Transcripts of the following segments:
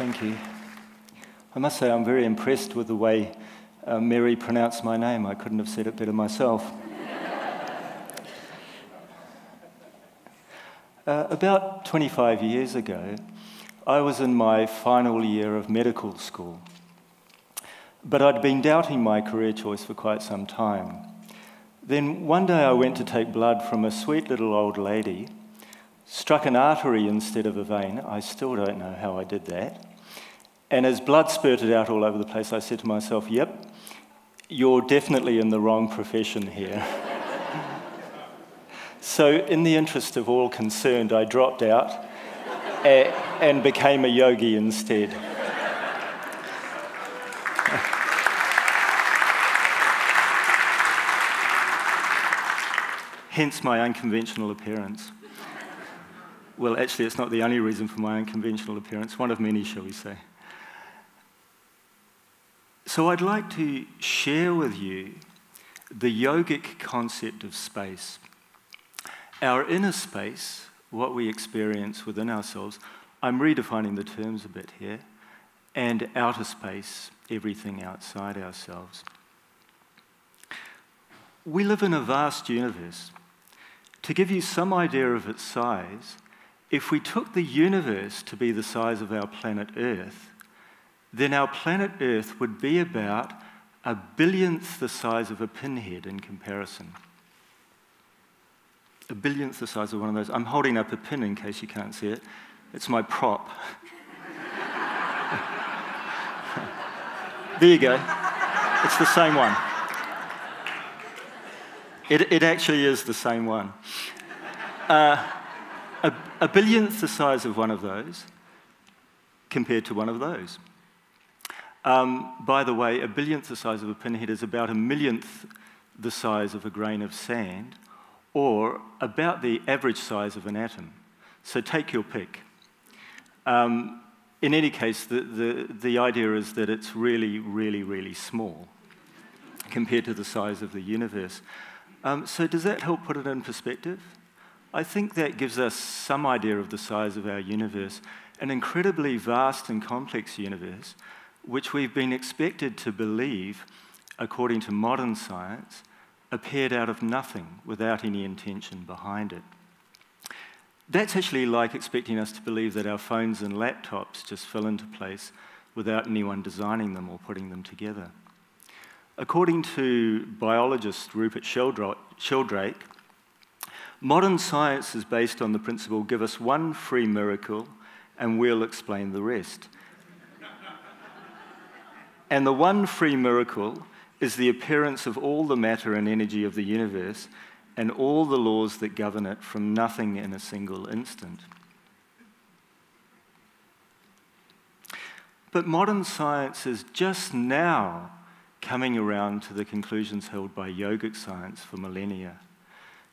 Thank you. I must say I'm very impressed with the way Mary pronounced my name. I couldn't have said it better myself. About 25 years ago, I was in my final year of medical school, but I'd been doubting my career choice for quite some time. Then one day I went to take blood from a sweet little old lady, struck an artery instead of a vein. I still don't know how I did that. And as blood spurted out all over the place, I said to myself, yep, you're definitely in the wrong profession here. So in the interest of all concerned, I dropped out and became a yogi instead. Hence my unconventional appearance. Well, actually, it's not the only reason for my unconventional appearance, one of many, shall we say. So I'd like to share with you the yogic concept of space. Our inner space, what we experience within ourselves, I'm redefining the terms a bit here, and outer space, everything outside ourselves. We live in a vast universe. To give you some idea of its size, if we took the universe to be the size of our planet Earth, then our planet Earth would be about 1/1000th the size of a pinhead in comparison. 1/1000th the size of one of those. I'm holding up a pin in case you can't see it. It's my prop. There you go. It's the same one. It actually is the same one. 1/1000th the size of one of those compared to one of those. By the way, 1/1000th the size of a pinhead is about 1/1,000,000th the size of a grain of sand, or about the average size of an atom. So take your pick. In any case, the idea is that it's really, really, really small compared to the size of the universe. So does that help put it in perspective? I think that gives us some idea of the size of our universe, an incredibly vast and complex universe, which we've been expected to believe, according to modern science, appeared out of nothing without any intention behind it. That's actually like expecting us to believe that our phones and laptops just fell into place without anyone designing them or putting them together. According to biologist Rupert Sheldrake, modern science is based on the principle, give us one free miracle and we'll explain the rest. And the one free miracle is the appearance of all the matter and energy of the universe and all the laws that govern it from nothing in a single instant. But modern science is just now coming around to the conclusions held by yogic science for millennia,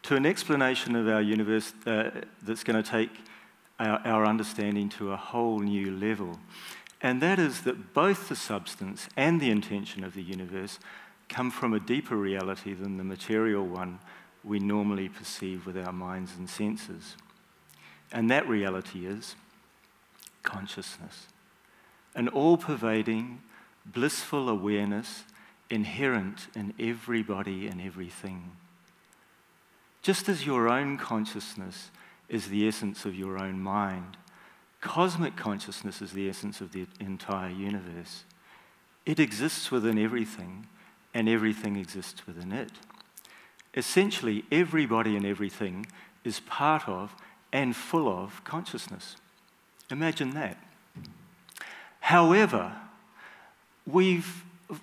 to an explanation of our universe that's going to take our understanding to a whole new level. And that is that both the substance and the intention of the universe come from a deeper reality than the material one we normally perceive with our minds and senses. And that reality is consciousness, an all-pervading, blissful awareness inherent in everybody and everything. Just as your own consciousness is the essence of your own mind, cosmic consciousness is the essence of the entire universe. It exists within everything, and everything exists within it. Essentially, everybody and everything is part of and full of consciousness. Imagine that. However,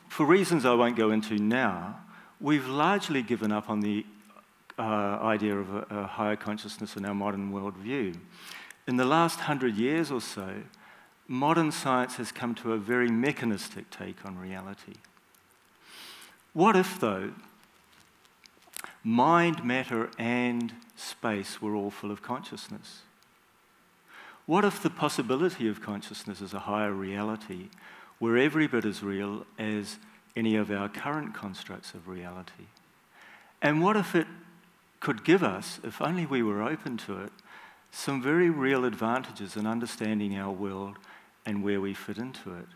for reasons I won't go into now, we've largely given up on the idea of a higher consciousness in our modern worldview. In the last 100 years or so, modern science has come to a very mechanistic take on reality. What if, though, mind, matter, and space were all full of consciousness? What if the possibility of consciousness as a higher reality were every bit as real as any of our current constructs of reality? And what if it could give us, if only we were open to it, some very real advantages in understanding our world and where we fit into it,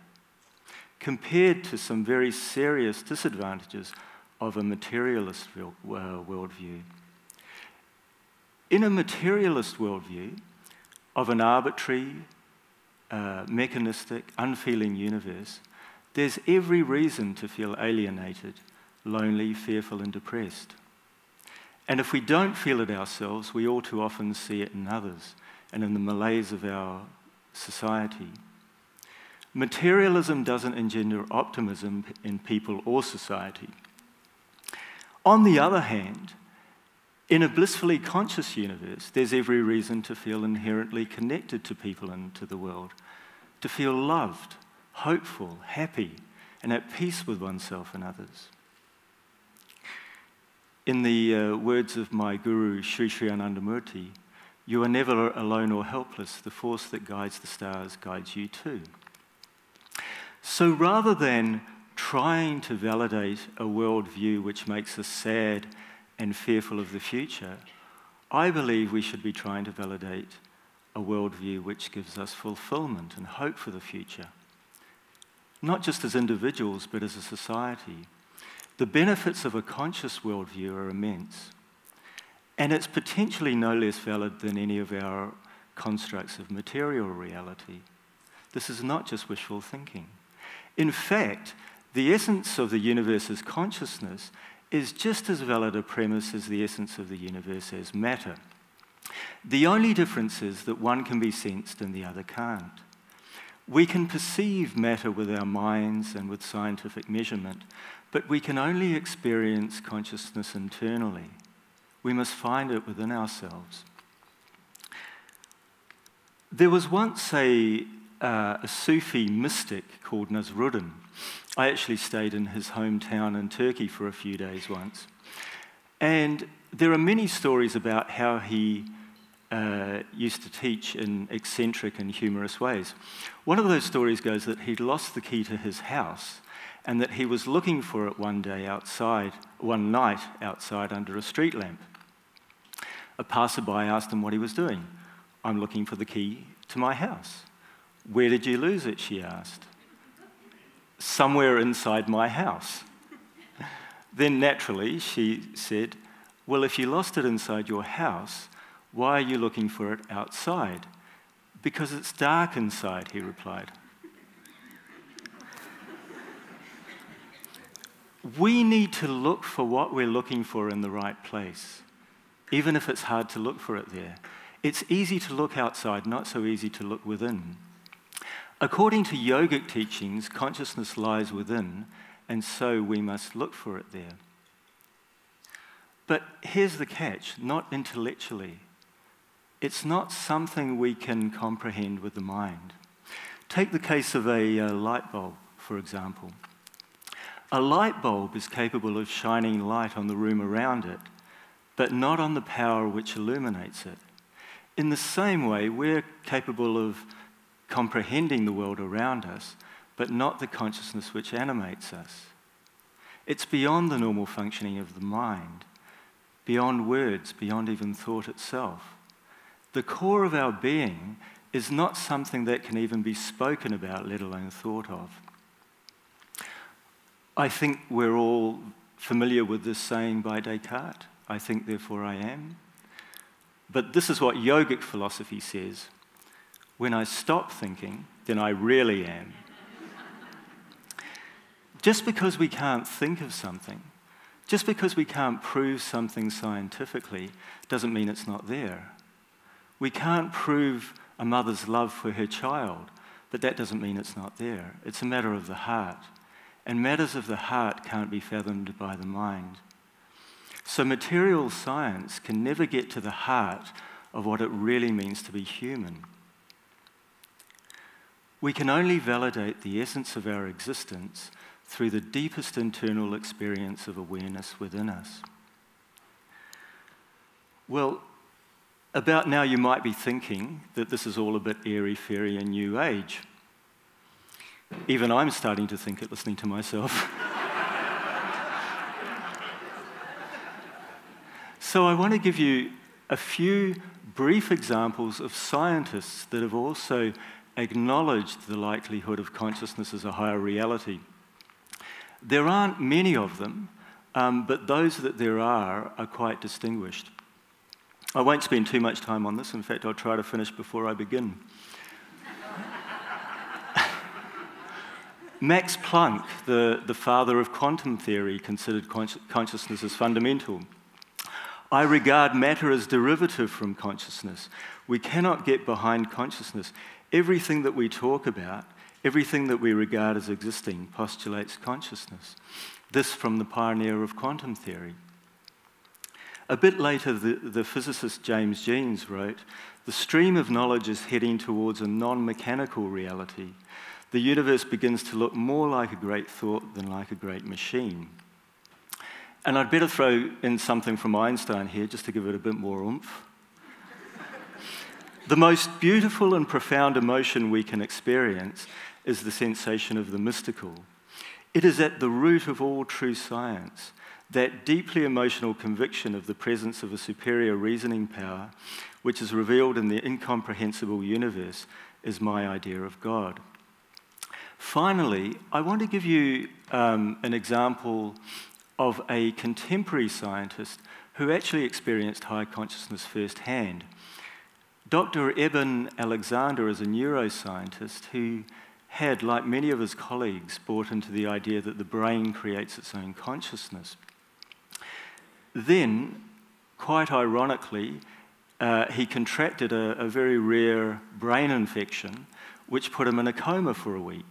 compared to some very serious disadvantages of a materialist worldview. In a materialist worldview of an arbitrary, mechanistic, unfeeling universe, there's every reason to feel alienated, lonely, fearful, and depressed. And if we don't feel it ourselves, we all too often see it in others and in the malaise of our society. Materialism doesn't engender optimism in people or society. On the other hand, in a blissfully conscious universe, there's every reason to feel inherently connected to people and to the world, to feel loved, hopeful, happy, and at peace with oneself and others. In the words of my guru, Sri Sri Anandamurti, "You are never alone or helpless. The force that guides the stars guides you too." So rather than trying to validate a worldview which makes us sad and fearful of the future, I believe we should be trying to validate a worldview which gives us fulfillment and hope for the future, not just as individuals, but as a society. The benefits of a conscious worldview are immense, and it's potentially no less valid than any of our constructs of material reality. This is not just wishful thinking. In fact, the essence of the universe as consciousness is just as valid a premise as the essence of the universe as matter. The only difference is that one can be sensed and the other can't. We can perceive matter with our minds and with scientific measurement, but we can only experience consciousness internally. We must find it within ourselves. There was once a Sufi mystic called Nasruddin. I actually stayed in his hometown in Turkey for a few days once. And there are many stories about how he used to teach in eccentric and humorous ways. One of those stories goes that he'd lost the key to his house and that he was looking for it one night outside under a street lamp. A passerby asked him what he was doing. "I'm looking for the key to my house." "Where did you lose it?" she asked. "Somewhere inside my house." Then naturally she said, "Well, if you lost it inside your house, why are you looking for it outside?" "Because it's dark inside," he replied. We need to look for what we're looking for in the right place, even if it's hard to look for it there. It's easy to look outside, not so easy to look within. According to yogic teachings, consciousness lies within, and so we must look for it there. But here's the catch, not intellectually. It's not something we can comprehend with the mind. Take the case of a light bulb, for example. A light bulb is capable of shining light on the room around it, but not on the power which illuminates it. In the same way, we're capable of comprehending the world around us, but not the consciousness which animates us. It's beyond the normal functioning of the mind, beyond words, beyond even thought itself. The core of our being is not something that can even be spoken about, let alone thought of. I think we're all familiar with this saying by Descartes, "I think, therefore I am." But this is what yogic philosophy says: when I stop thinking, then I really am. Just because we can't think of something, just because we can't prove something scientifically, doesn't mean it's not there. We can't prove a mother's love for her child, but that doesn't mean it's not there. It's a matter of the heart. And matters of the heart can't be fathomed by the mind. So material science can never get to the heart of what it really means to be human. We can only validate the essence of our existence through the deepest internal experience of awareness within us. Well, about now you might be thinking that this is all a bit airy-fairy and new age. Even I'm starting to think it listening to myself. So I want to give you a few brief examples of scientists that have also acknowledged the likelihood of consciousness as a higher reality. There aren't many of them, but those that there are quite distinguished. I won't spend too much time on this. In fact, I'll try to finish before I begin. Max Planck, the father of quantum theory, considered consciousness as fundamental. I regard matter as derivative from consciousness. We cannot get behind consciousness. Everything that we talk about, everything that we regard as existing, postulates consciousness. This from the pioneer of quantum theory. A bit later, the physicist James Jeans wrote, "The stream of knowledge is heading towards a non-mechanical reality. The universe begins to look more like a great thought than like a great machine." And I'd better throw in something from Einstein here, just to give it a bit more oomph. The most beautiful and profound emotion we can experience is the sensation of the mystical. It is at the root of all true science. That deeply emotional conviction of the presence of a superior reasoning power, which is revealed in the incomprehensible universe, is my idea of God. Finally, I want to give you an example of a contemporary scientist who actually experienced high consciousness firsthand. Dr. Eben Alexander is a neuroscientist who had, like many of his colleagues, bought into the idea that the brain creates its own consciousness. Then, quite ironically, he contracted a very rare brain infection, which put him in a coma for a week,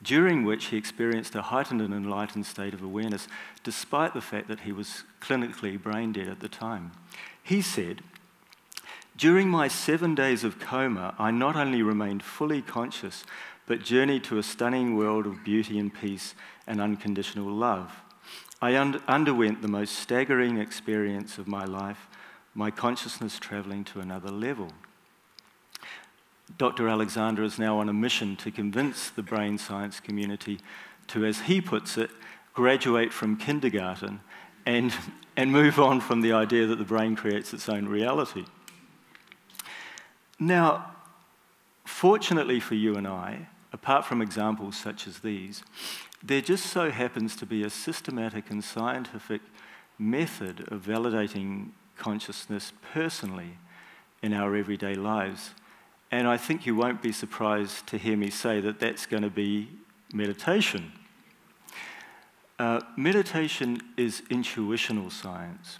during which he experienced a heightened and enlightened state of awareness, despite the fact that he was clinically brain dead at the time. He said, "During my 7 days of coma, I not only remained fully conscious, but journeyed to a stunning world of beauty and peace and unconditional love. I underwent the most staggering experience of my life, my consciousness traveling to another level." Dr. Alexander is now on a mission to convince the brain science community to, as he puts it, graduate from kindergarten and move on from the idea that the brain creates its own reality. Now, fortunately for you and I, apart from examples such as these, there just so happens to be a systematic and scientific method of validating consciousness personally in our everyday lives. And I think you won't be surprised to hear me say that that's going to be meditation. Meditation is intuitional science,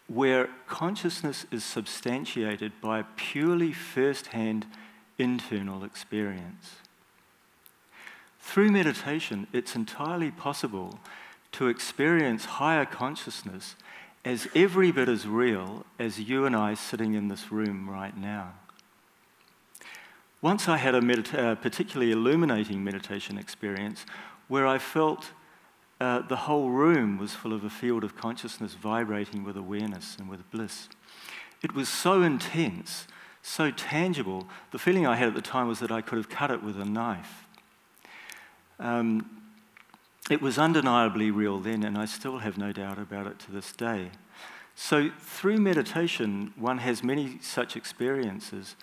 where consciousness is substantiated by purely first-hand internal experience. Through meditation, it's entirely possible to experience higher consciousness as every bit as real as you and I sitting in this room right now. Once I had a particularly illuminating meditation experience where I felt the whole room was full of a field of consciousness vibrating with awareness and with bliss. It was so intense, so tangible. The feeling I had at the time was that I could have cut it with a knife. It was undeniably real then, and I still have no doubt about it to this day. So through meditation, one has many such experiences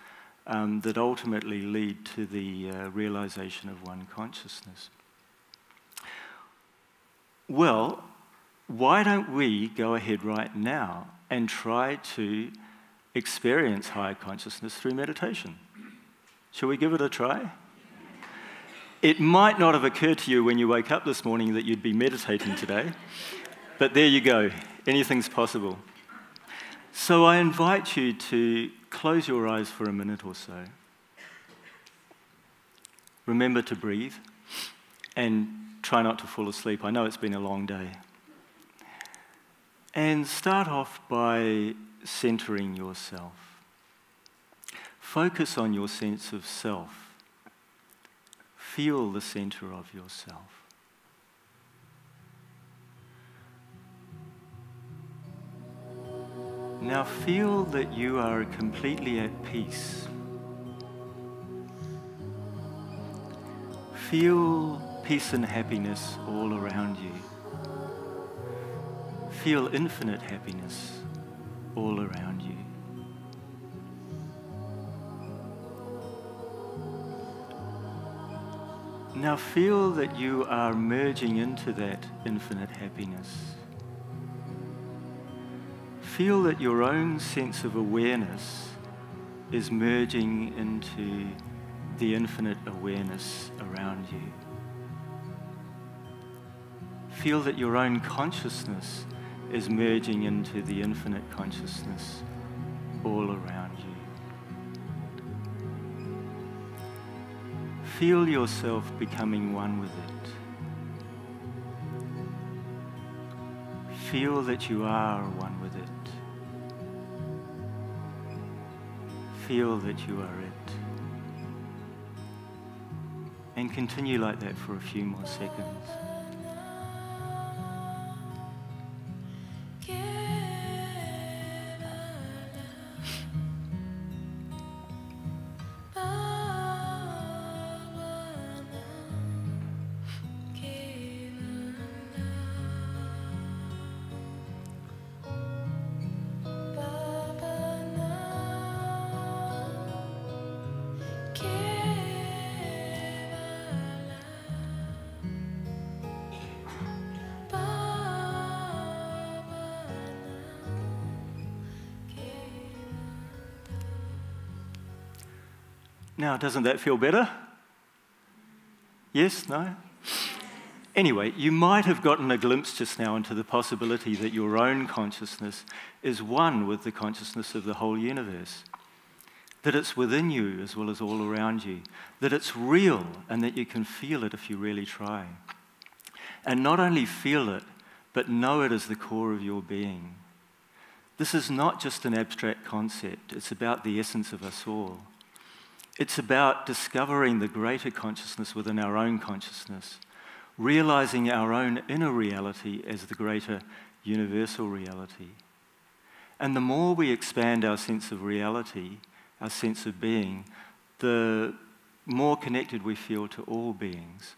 that ultimately lead to the realization of one consciousness. Well, why don't we go ahead right now and try to experience higher consciousness through meditation? Shall we give it a try? It might not have occurred to you when you woke up this morning that you'd be meditating today, but there you go. Anything's possible. So I invite you to close your eyes for a minute or so. Remember to breathe and try not to fall asleep. I know it's been a long day. And start off by centering yourself. Focus on your sense of self. Feel the center of yourself. Now feel that you are completely at peace. Feel peace and happiness all around you. Feel infinite happiness all around you. Now feel that you are merging into that infinite happiness. Feel that your own sense of awareness is merging into the infinite awareness around you. Feel that your own consciousness is merging into the infinite consciousness all around you. Feel yourself becoming one with it. Feel that you are one with it. Feel that you are it. And continue like that for a few more seconds. Now, doesn't that feel better? Yes? No? Anyway, you might have gotten a glimpse just now into the possibility that your own consciousness is one with the consciousness of the whole universe. That it's within you as well as all around you. That it's real and that you can feel it if you really try. And not only feel it, but know it as the core of your being. This is not just an abstract concept. It's about the essence of us all. It's about discovering the greater consciousness within our own consciousness, realizing our own inner reality as the greater universal reality. And the more we expand our sense of reality, our sense of being, the more connected we feel to all beings.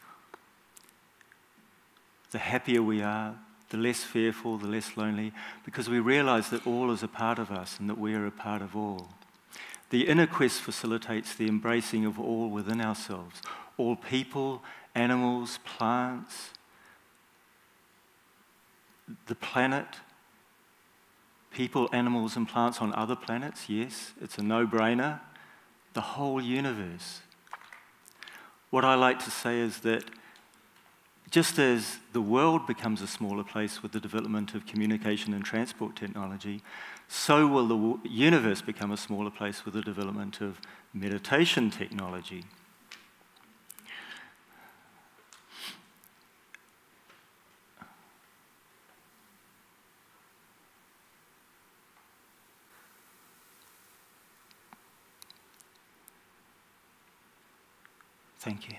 The happier we are, the less fearful, the less lonely, because we realize that all is a part of us and that we are a part of all. The inner quest facilitates the embracing of all within ourselves, all people, animals, plants, the planet, people, animals and plants on other planets, yes, it's a no-brainer, the whole universe. What I like to say is that just as the world becomes a smaller place with the development of communication and transport technology, so will the universe become a smaller place with the development of meditation technology. Thank you.